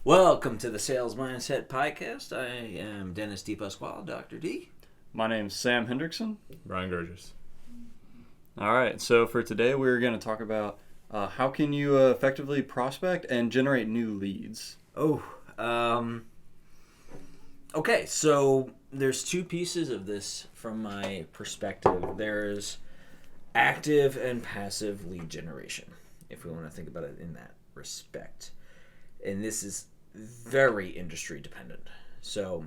Welcome to the Sales Mindset Podcast. I am Dennis D. Pasquale, Dr. D. My name's Sam Hendrickson. Brian Gurgis. All right, so for today we're going to talk about how can you effectively prospect and generate new leads. Okay, so there's two pieces of this from my perspective. There's active and passive lead generation, if we want to think about it in that respect. And this is very industry dependent. So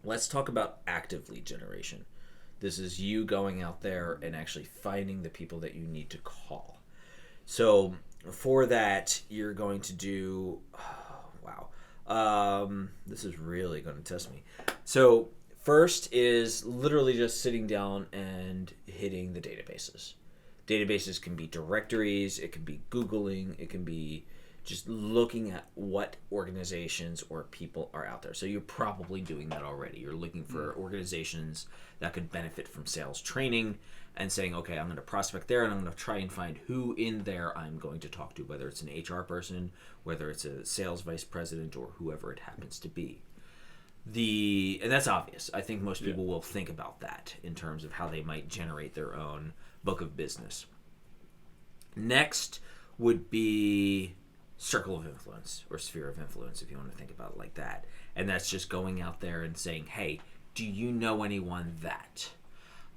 let's talk about active lead generation. This is you going out there and actually finding the people that you need to call. So for that, you're going to do, this is really going to test me. So first is literally just sitting down and hitting the databases. Databases can be directories, it can be Googling, it can be just looking at what organizations or people are out there. So you're probably doing that already. You're looking for organizations that could benefit from sales training and saying, okay, I'm going to prospect there and I'm going to try and find who in there I'm going to talk to, whether it's an HR person, whether it's a sales vice president, or whoever it happens to be. And that's obvious. I think most people will think about that in terms of how they might generate their own book of business. Next would be circle of influence or sphere of influence, if you want to think about it like that. And that's just going out there and saying, hey, do you know anyone that?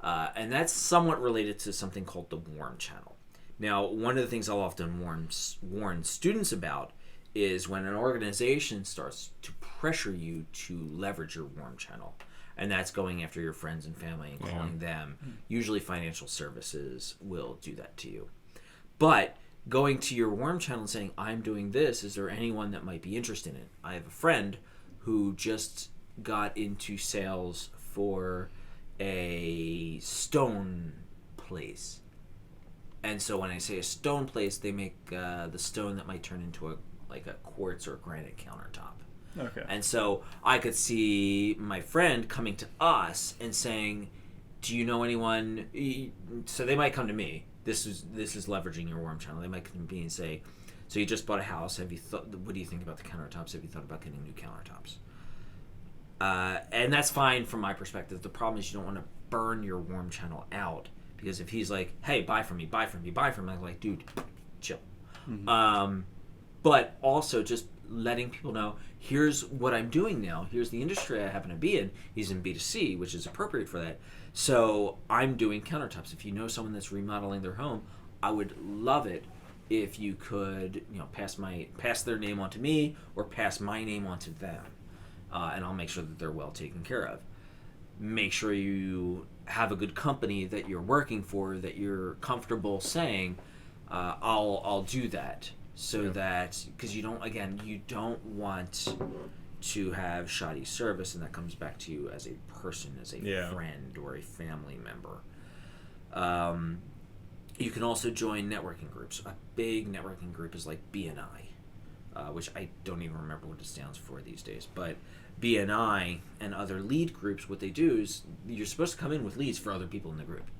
And that's somewhat related to something called the warm channel. Now, one of the things I'll often warn students about is when an organization starts to pressure you to leverage your warm channel. And that's going after your friends and family and calling them. Usually financial services will do that to you. But going to your warm channel and saying, I'm doing this, is there anyone that might be interested in it? I have a friend who just got into sales for a stone place. And so when I say a stone place, they make the stone that might turn into a quartz or granite countertop. Okay. And so I could see my friend coming to us and saying, do you know anyone? So they might come to me. This is leveraging your warm channel. They might come to me and say, so you just bought a house. Have you thought? What do you think about the countertops? Have you thought about getting new countertops? And that's fine from my perspective. The problem is you don't want to burn your warm channel out, because if he's like, hey, buy from me, I'm like, dude, chill. Mm-hmm. But also just letting people know, here's what I'm doing now. Here's the industry I happen to be in. He's in B2C, which is appropriate for that. So I'm doing countertops. If you know someone that's remodeling their home, I would love it if you could, pass their name on to me or pass my name on to them, and I'll make sure that they're well taken care of. Make sure you have a good company that you're working for, that you're comfortable saying, I'll do that, so that, because you don't want to have shoddy service, and that comes back to you as a person, as a friend or a family member. You can also join networking groups. A big networking group is like BNI, which I don't even remember what it stands for these days. But BNI and other lead groups, what they do is you're supposed to come in with leads for other people in the group.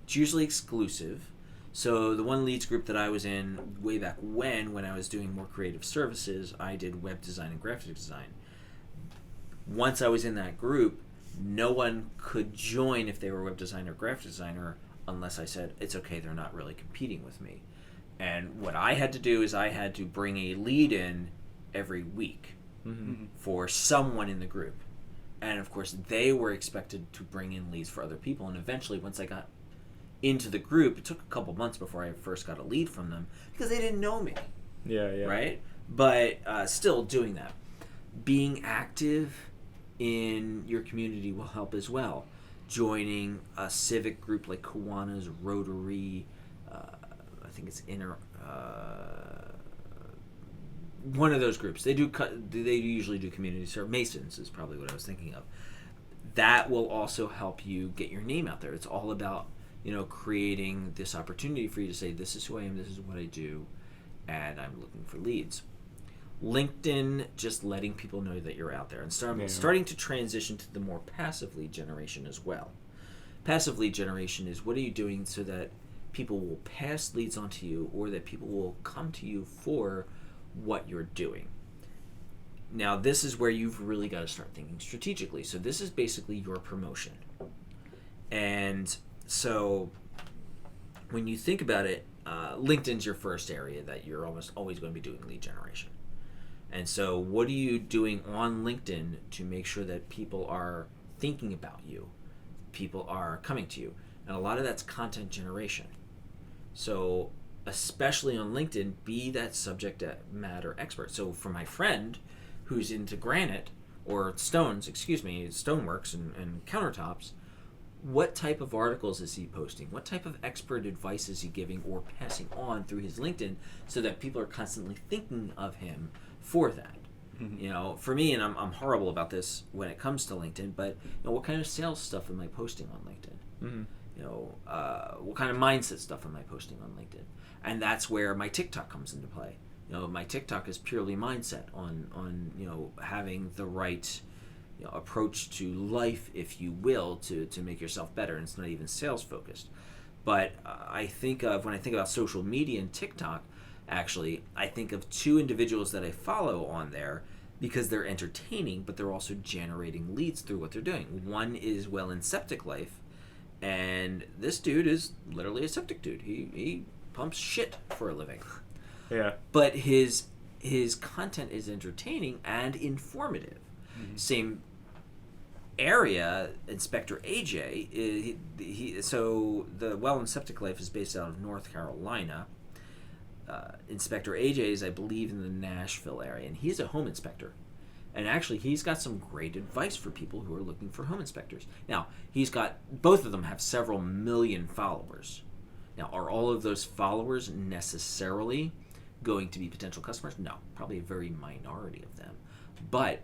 It's usually exclusive. So the one leads group that I was in way back when I was doing more creative services, I did web design and graphic design. Once I was in that group, no one could join if they were a web designer or graphic designer unless I said, it's okay, they're not really competing with me. And what I had to do is I had to bring a lead in every week for someone in the group. And of course, they were expected to bring in leads for other people. And eventually, once I got into the group, it took a couple months before I first got a lead from them because they didn't know me. Yeah. Right? But still doing that. Being active in your community will help as well. Joining a civic group like Kiwanis, Rotary, I think it's one of those groups. They usually do community service. Masons is probably what I was thinking of. That will also help you get your name out there. It's all about creating this opportunity for you to say, this is who I am, this is what I do, and I'm looking for leads. LinkedIn, just letting people know that you're out there, and starting to transition to the more passive lead generation as well. Passive lead generation is, what are you doing so that people will pass leads on to you, or that people will come to you for what you're doing. Now, this is where you've really got to start thinking strategically. So this is basically your promotion. And so when you think about it, LinkedIn's your first area that you're almost always going to be doing lead generation. And so what are you doing on LinkedIn to make sure that people are thinking about you? People are coming to you. And a lot of that's content generation. So especially on LinkedIn, be that subject matter expert. So for my friend who's into granite or stoneworks and countertops, what type of articles is he posting? What type of expert advice is he giving or passing on through his LinkedIn so that people are constantly thinking of him for that? Mm-hmm. For me, and I'm horrible about this when it comes to LinkedIn, but what kind of sales stuff am I posting on LinkedIn? Mm-hmm. What kind of mindset stuff am I posting on LinkedIn? And that's where my TikTok comes into play. My TikTok is purely mindset on having the right approach to life, if you will, to make yourself better. And it's not even sales focused. But when I think about social media and TikTok, actually, I think of two individuals that I follow on there because they're entertaining, but they're also generating leads through what they're doing. One is in Septic Life, and this dude is literally a septic dude. He pumps shit for a living. Yeah. But his content is entertaining and informative. Mm-hmm. Same area, Inspector AJ. So the Well and Septic Life is based out of North Carolina. Inspector AJ is, I believe, in the Nashville area, and he's a home inspector. And actually, he's got some great advice for people who are looking for home inspectors. Now, both of them have several million followers. Now, are all of those followers necessarily going to be potential customers? No, probably a very minority of them. But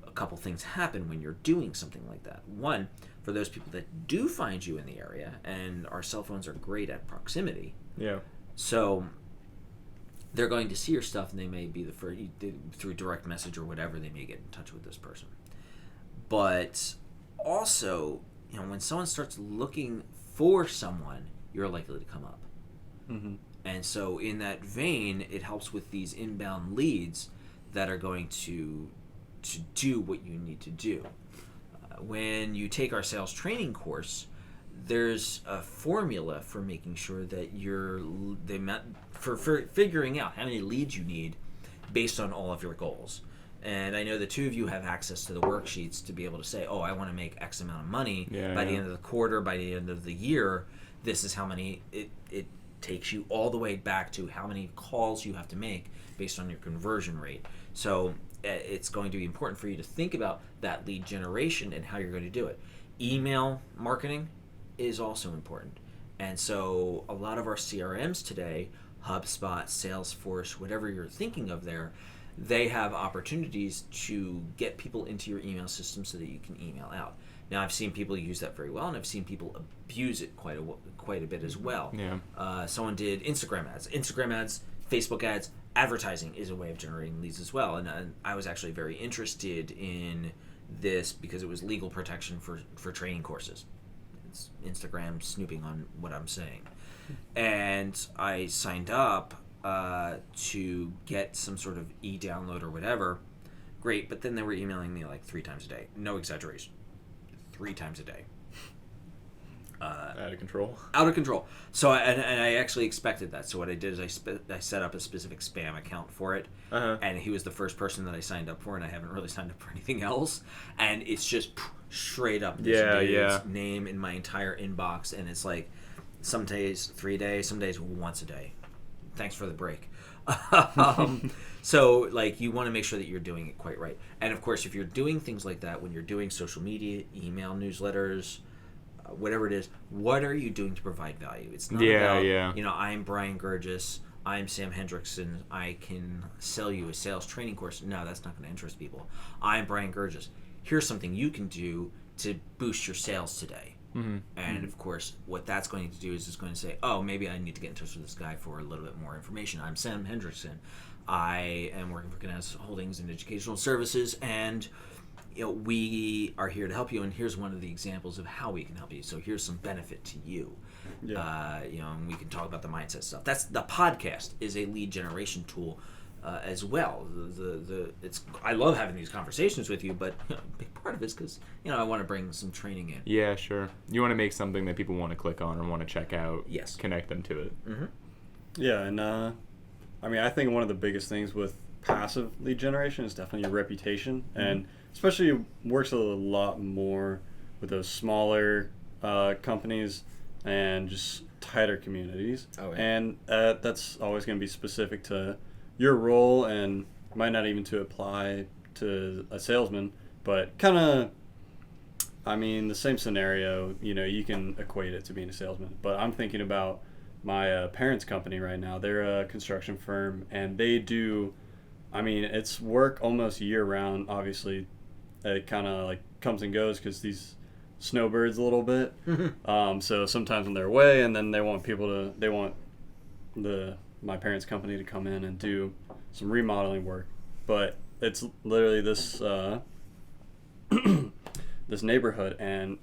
a couple things happen when you're doing something like that. One, for those people that do find you in the area, and our cell phones are great at proximity. Yeah. So they're going to see your stuff, and they may be through direct message or whatever, they may get in touch with this person. But also, when someone starts looking for someone, you're likely to come up. Mm-hmm. And so in that vein, it helps with these inbound leads that are going to do what you need to do. When you take our sales training course, there's a formula for making sure that for figuring out how many leads you need based on all of your goals. And I know the two of you have access to the worksheets to be able to say, I want to make X amount of money by the end of the quarter, by the end of the year. This is how many. It takes you all the way back to how many calls you have to make based on your conversion rate. So it's going to be important for you to think about that lead generation and how you're going to do it. Email marketing is also important. And so a lot of our CRMs today, HubSpot, Salesforce, whatever you're thinking of there, they have opportunities to get people into your email system so that you can email out. Now, I've seen people use that very well, and I've seen people abuse it quite a bit as well. Yeah. Someone did Instagram ads, Facebook ads. Advertising is a way of generating leads as well. And I was actually very interested in this because it was legal protection for training courses. It's Instagram snooping on what I'm saying. And I signed up to get some sort of e-download or whatever. Great, but then they were emailing me like 3 times a day. No exaggeration. 3 times a day. Out of control. Out of control. So I actually expected that. So what I did is I set up a specific spam account for it, and he was the first person that I signed up for, and I haven't really signed up for anything else. And it's just straight up this dude's name in my entire inbox, and it's like some days 3 days, some days once a day. Thanks for the break. So like you want to make sure that you're doing it quite right. And of course, if you're doing things like that, when you're doing social media, email newsletters, whatever it is, what are you doing to provide value? It's not about, I'm Brian Gurgis, I'm Sam Hendrickson, I can sell you a sales training course. No, that's not going to interest people. I'm Brian Gurgis. Here's something you can do to boost your sales today. Mm-hmm. And of course, what that's going to do is it's going to say, maybe I need to get in touch with this guy for a little bit more information. I'm Sam Hendrickson. I am working for Canaz Holdings and Educational Services, and we are here to help you, and here's one of the examples of how we can help you. So here's some benefit to you. Yeah. And we can talk about the mindset stuff. The podcast is a lead generation tool as well. I love having these conversations with you, but a big part of it is because I want to bring some training in. Yeah, sure. You want to make something that people want to click on or want to check out. Yes. Connect them to it. Mm-hmm. Yeah, and I think one of the biggest things with passive lead generation is definitely your reputation, and especially works a lot more with those smaller companies and just tighter communities. Oh, yeah. And that's always going to be specific to your role and might not even to apply to a salesman, but kind of, the same scenario, you can equate it to being a salesman. But I'm thinking about my parents' company right now. They're a construction firm, and they do, it's work almost year round. Obviously, it kind of like comes and goes because these snowbirds a little bit. So sometimes when they're away, and then they want my parents' company to come in and do some remodeling work. But it's literally this this neighborhood, and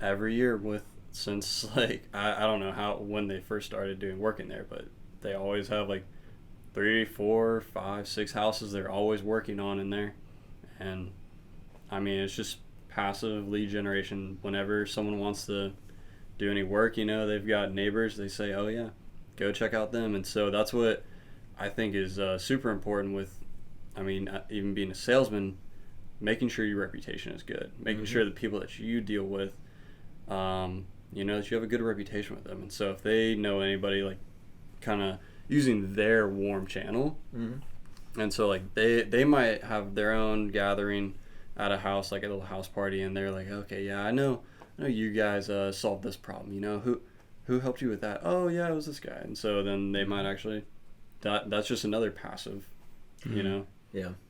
every year since I don't know when they first started working there, but they always have 3, 4, 5, 6 houses they're always working on in there. And it's just passive lead generation. Whenever someone wants to do any work, they've got neighbors, they say, oh yeah, go check out them. And so that's what I think is super important with even being a salesman, making sure your reputation is good, making sure the people that you deal with, that you have a good reputation with them. And so if they know anybody, kind of using their warm channel, and so they might have their own gathering at a house, like a little house party, and they're like, okay, yeah, I know you guys solved this problem. Who helped you with that? Oh yeah, it was this guy. And so then they might actually, that's just another passive,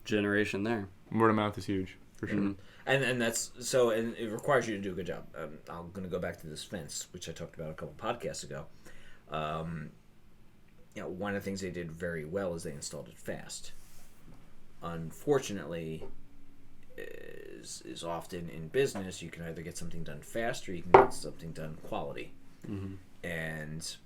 generation there. Word of mouth is huge, for sure. Mm-hmm. And that's so, and it requires you to do a good job. I'm going to go back to this fence, which I talked about a couple podcasts ago. One of the things they did very well is they installed it fast. Unfortunately, is often in business, you can either get something done fast or you can get something done quality. And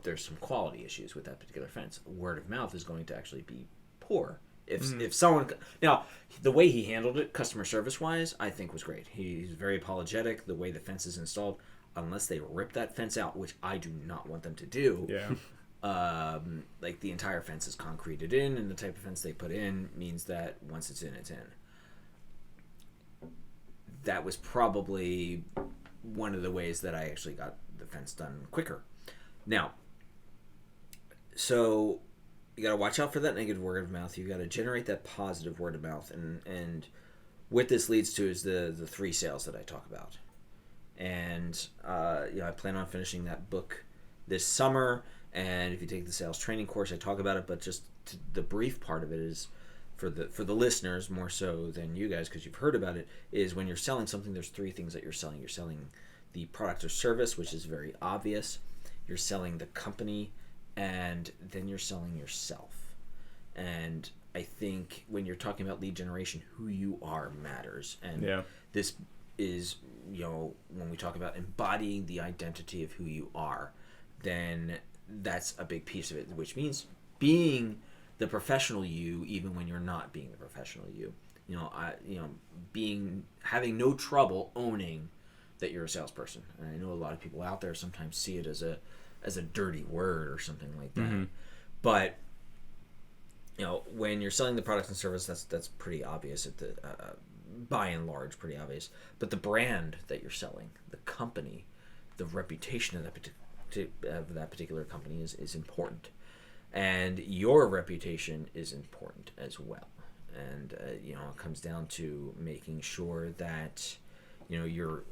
there's some quality issues with that particular fence. Word of mouth is going to actually be poor. If someone, now the way he handled it customer service wise, I think was great. He's very apologetic. The way the fence is installed, unless they rip that fence out, which I do not want them to do. Yeah. The entire fence is concreted in, and the type of fence they put in means that once it's in, it's in. That was probably one of the ways that I actually got the fence done quicker. Now, so you got to watch out for that negative word of mouth. You got to generate that positive word of mouth, and what this leads to is the 3 sales that I talk about. And I plan on finishing that book this summer. And if you take the sales training course, I talk about it. But just the brief part of it is for the listeners more so than you guys, because you've heard about it. Is when you're selling something, there's 3 things that you're selling. You're selling the product or service, which is very obvious. You're selling the company, and then you're selling yourself. And I think when you're talking about lead generation, who you are matters. And this is, when we talk about embodying the identity of who you are, then that's a big piece of it, which means being the professional you, even when you're not being the professional you. Having no trouble owning that you're a salesperson. And I know a lot of people out there sometimes see it as a dirty word or something like that. But when you're selling the products and service, that's pretty obvious at the by and large, pretty obvious. But the brand that you're selling, the company, the reputation of that particular company is important, and your reputation is important as well. And it comes down to making sure that you're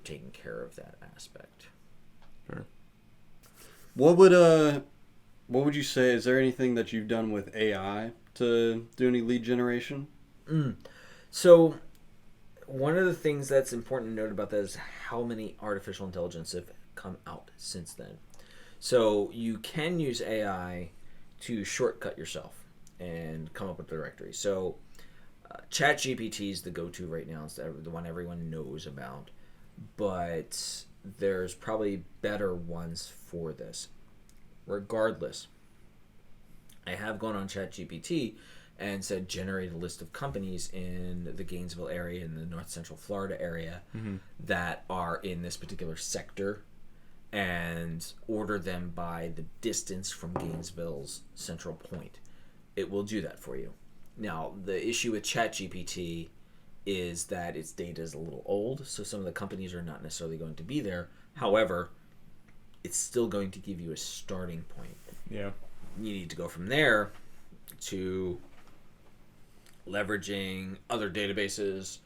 taking care of that aspect. Sure. What would you say? Is there anything that you've done with AI to do any lead generation? So one of the things that's important to note about that is how many artificial intelligence have come out since then. So you can use AI to shortcut yourself and come up with a directory. So ChatGPT is the go-to right now. It's the one everyone knows about. But there's probably better ones for this. Regardless, I have gone on ChatGPT and said generate a list of companies in the Gainesville area, in the North Central Florida area, that are in this particular sector, and order them by the distance from Gainesville's central point. It will do that for you. Now, the issue with ChatGPT is that its data is a little old, so some of the companies are not necessarily going to be there. However, it's still going to give you a starting point. Yeah. You need to go from there to leveraging other databases.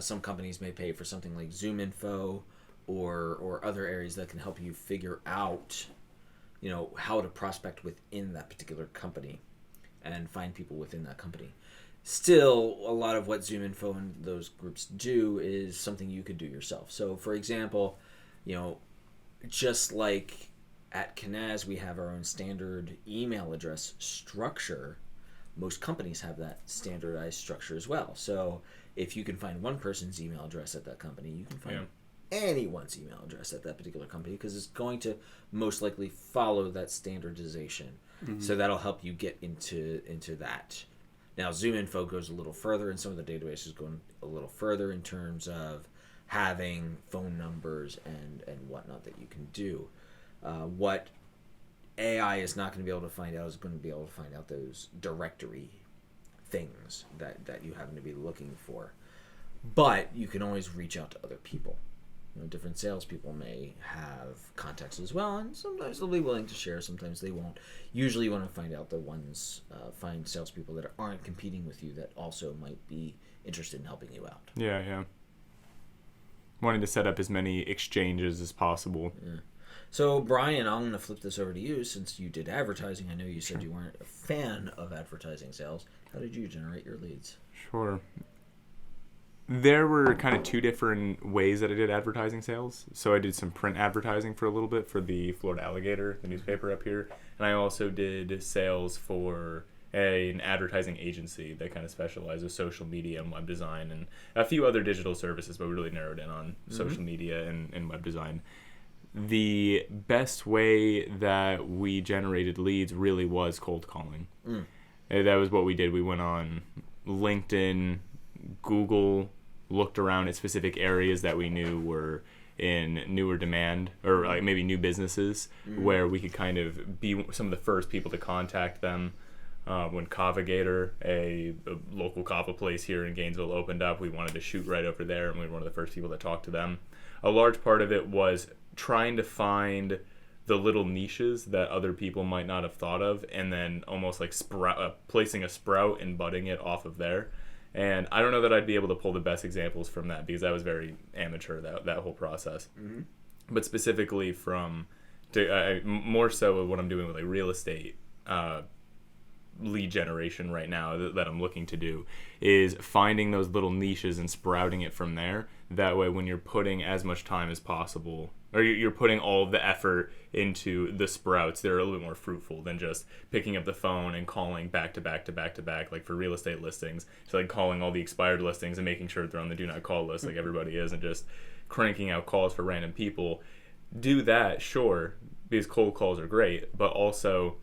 Some companies may pay for something like ZoomInfo or other areas that can help you figure out, how to prospect within that particular company and find people within that company. Still, a lot of what ZoomInfo and those groups do is something you could do yourself. So, for example, just like at Canaz, we have our own standard email address structure. Most companies have that standardized structure as well. So if you can find one person's email address at that company, you can find anyone's email address at that particular company, because it's going to most likely follow that standardization. So that'll help you get into that. Now, ZoomInfo goes a little further, and some of the databases go a little further in terms of having phone numbers and whatnot that you can do. What AI is not going to be able to find out is going to be able to find out those directory things that you happen to be looking for. But you can always reach out to other people. Different salespeople may have contacts as well, and sometimes they'll be willing to share, sometimes they won't. Usually you want to find out find salespeople that aren't competing with you that also might be interested in helping you out. Yeah. Wanting to set up as many exchanges as possible. Yeah. So, Brian, I'm going to flip this over to you since you did advertising. I know you said you weren't a fan of advertising sales. How did you generate your leads? Sure. There were kind of two different ways that I did advertising sales. So I did some print advertising for a little bit for the Florida Alligator, the newspaper up here. And I also did sales for an advertising agency that kind of specializes social media and web design and a few other digital services, but we really narrowed in on social media and web design. The best way that we generated leads really was cold calling. That was what we did. We went on LinkedIn, Google, looked around at specific areas that we knew were in newer demand, or like maybe new businesses, where we could kind of be some of the first people to contact them. When Kavagator, a local kava place here in Gainesville, opened up, we wanted to shoot right over there, and we were one of the first people to talk to them. A large part of it was trying to find the little niches that other people might not have thought of, and then almost like placing a sprout and budding it off of there. And I don't know that I'd be able to pull the best examples from that, because I was very amateur, that whole process. But specifically more so what I'm doing with like real estate lead generation right now that I'm looking to do is finding those little niches and sprouting it from there. That way, when you're putting as much time as possible, or you're putting all of the effort into the sprouts, they're a little bit more fruitful than just picking up the phone and calling back to back to back to back, like for real estate listings. So like calling all the expired listings and making sure they're on the do not call list like everybody is, and just cranking out calls for random people. Do that, sure, because cold calls are great, but also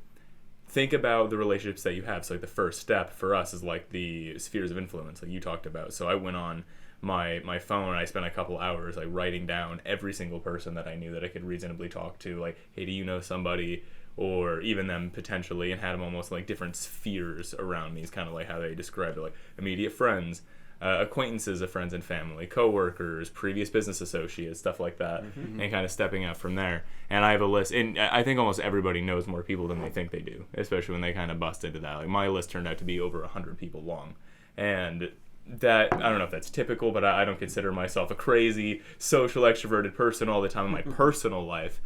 think about the relationships that you have. So like the first step for us is like the spheres of influence like you talked about. So I went on my phone and I spent a couple hours like writing down every single person that I knew that I could reasonably talk to, like, hey, do you know somebody, or even them potentially, and had them almost like different spheres around me. Is kind of like how they described it, like immediate friends, acquaintances of friends and family, co-workers, previous business associates, stuff like that, and kind of stepping out from there. And I have a list, and I think almost everybody knows more people than they think they do, especially when they kind of bust into that. Like my list turned out to be over 100 people long, and that, I don't know if that's typical, but I don't consider myself a crazy social extroverted person all the time in my personal life.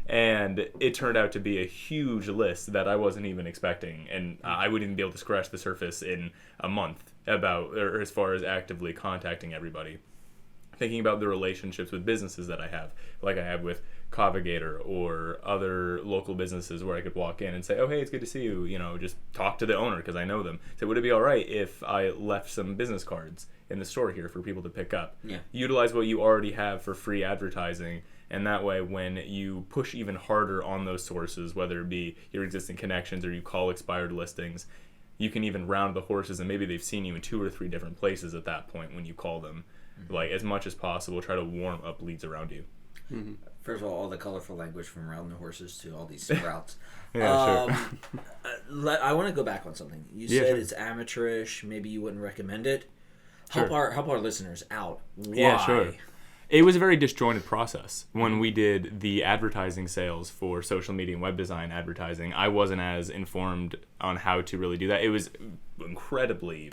And it turned out to be a huge list that I wasn't even expecting, and I wouldn't even be able to scratch the surface in a month about, or as far as actively contacting everybody. Thinking about the relationships with businesses that I have, like I have with Kavagator or other local businesses where I could walk in and say, oh, hey, it's good to see you, just talk to the owner because I know them. So would it be all right if I left some business cards in the store here for people to pick up? Yeah. Utilize what you already have for free advertising And that way, when you push even harder on those sources, whether it be your existing connections or you call expired listings, you can even round the horses, and maybe they've seen you in 2 or 3 different places at that point when you call them. Like, as much as possible, try to warm up leads around you. First of all the colorful language from round the horses to all these routes. Yeah, sure. I want to go back on something. You Yeah, said sure. it's amateurish. Maybe you wouldn't recommend it. Sure. Help our listeners out. Why? Yeah, sure. It was a very disjointed process. When we did the advertising sales for social media and web design advertising, I wasn't as informed on how to really do that. It was incredibly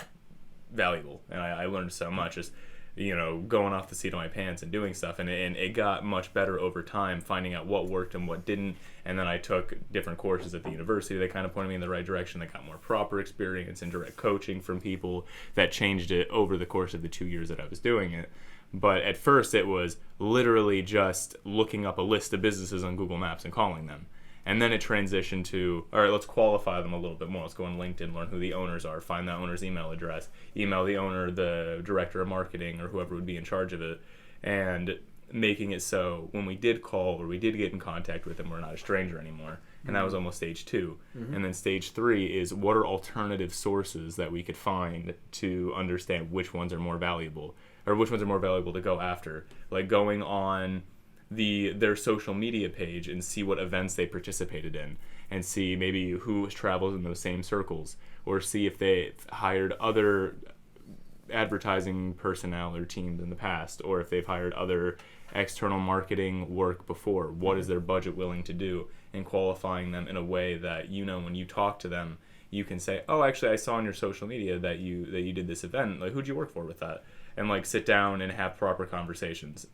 valuable, and I learned so much just, going off the seat of my pants and doing stuff, and it got much better over time, finding out what worked and what didn't. And then I took different courses at the university that kind of pointed me in the right direction, that got more proper experience and direct coaching from people that changed it over the course of the 2 years that I was doing it. But at first it was literally just looking up a list of businesses on Google Maps and calling them. And then it transitioned to, all right, let's qualify them a little bit more. Let's go on LinkedIn, learn who the owners are, find that owner's email address, email the owner, the director of marketing, or whoever would be in charge of it, and making it so when we did call or we did get in contact with them, we're not a stranger anymore. And that was almost stage 2. And then stage 3 is, what are alternative sources that we could find to understand which ones are more valuable, or which ones are more valuable to go after. Like going on their social media page and see what events they participated in, and see maybe who travels in those same circles, or see if they hired other advertising personnel or teams in the past, or if they've hired other external marketing work before. What is their budget willing to do, and qualifying them in a way that, when you talk to them, you can say, oh, actually I saw on your social media that you did this event. Like, who'd you work for with that? And like sit down and have proper conversations.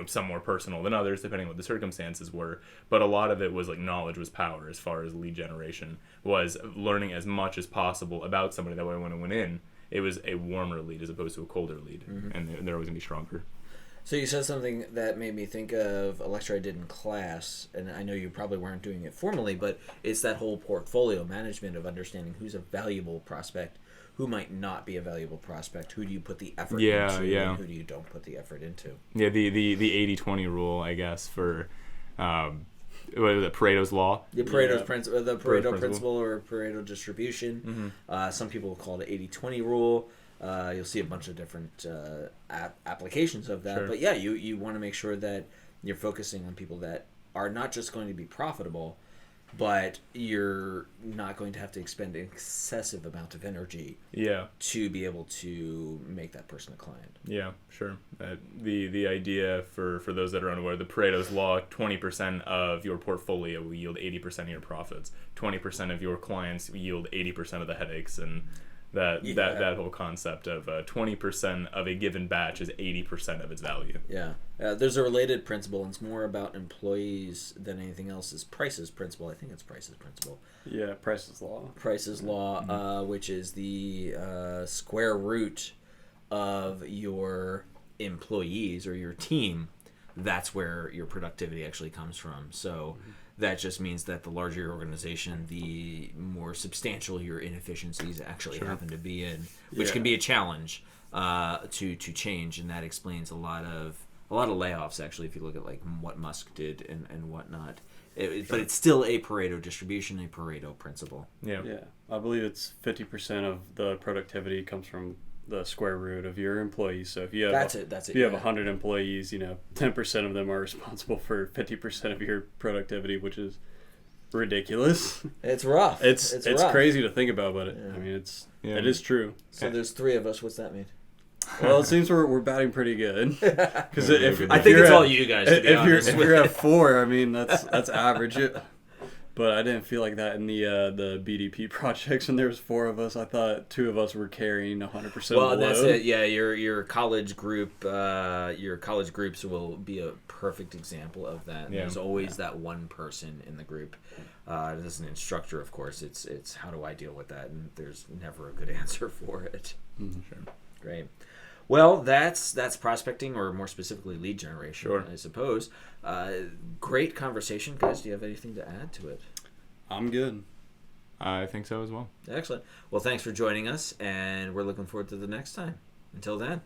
Some more personal than others, depending on what the circumstances were. But a lot of it was like knowledge was power, as far as lead generation, was learning as much as possible about somebody. That way when it went in, it was a warmer lead as opposed to a colder lead. And they're always going to be stronger. So you said something that made me think of a lecture I did in class, and I know you probably weren't doing it formally, but it's that whole portfolio management of understanding who's a valuable prospect, who might not be a valuable prospect, who do you put the effort into, and who do you don't put the effort into. Yeah, the 80-20 rule, I guess, for what is it, Pareto's law? The Pareto's principle, the Pareto principle, or Pareto distribution. Some people call it 80-20 rule. You'll see a bunch of different applications of that. Sure. But yeah, you want to make sure that you're focusing on people that are not just going to be profitable, but you're not going to have to expend an excessive amount of energy to be able to make that person a client. Yeah, sure. The idea for those that are unaware, the Pareto's law, 20% of your portfolio will yield 80% of your profits. 20% of your clients yield 80% of the headaches, and that whole concept of 20% of a given batch is 80% of its value. Yeah. There's a related principle, and it's more about employees than anything else, is Price's principle. I think it's Price's principle. Yeah, Price's law. Price's law, which is the square root of your employees or your team. That's where your productivity actually comes from. So that just means that the larger your organization, the more substantial your inefficiencies actually happen to be in, which can be a challenge to change, and that explains a lot of layoffs, actually, if you look at like what Musk did and whatnot. But it's still a Pareto distribution, a Pareto principle. Yeah, I believe it's 50% of the productivity comes from the square root of your employees. So if you have if you have 100 employees, 10% of them are responsible for 50% of your productivity, which is ridiculous. It's rough. It's rough. crazy to think about, but it is true. So there's 3 of us. What's that mean? Well, it seems we're batting pretty good. Because I think it's all you guys. To be honest. If you're at 4, I mean that's average. But I didn't feel like that in the BDP projects when there was 4 of us. I thought 2 of us were carrying 100% of the load. That's it. Yeah, your college group, your college groups will be a perfect example of that. There's always that one person in the group. As an instructor, of course, it's how do I deal with that, and there's never a good answer for it. Sure. Great. Well, that's prospecting, or more specifically lead generation, I suppose. Great conversation, guys. Do you have anything to add to it? I'm good. I think so as well. Excellent. Well, thanks for joining us, and we're looking forward to the next time. Until then.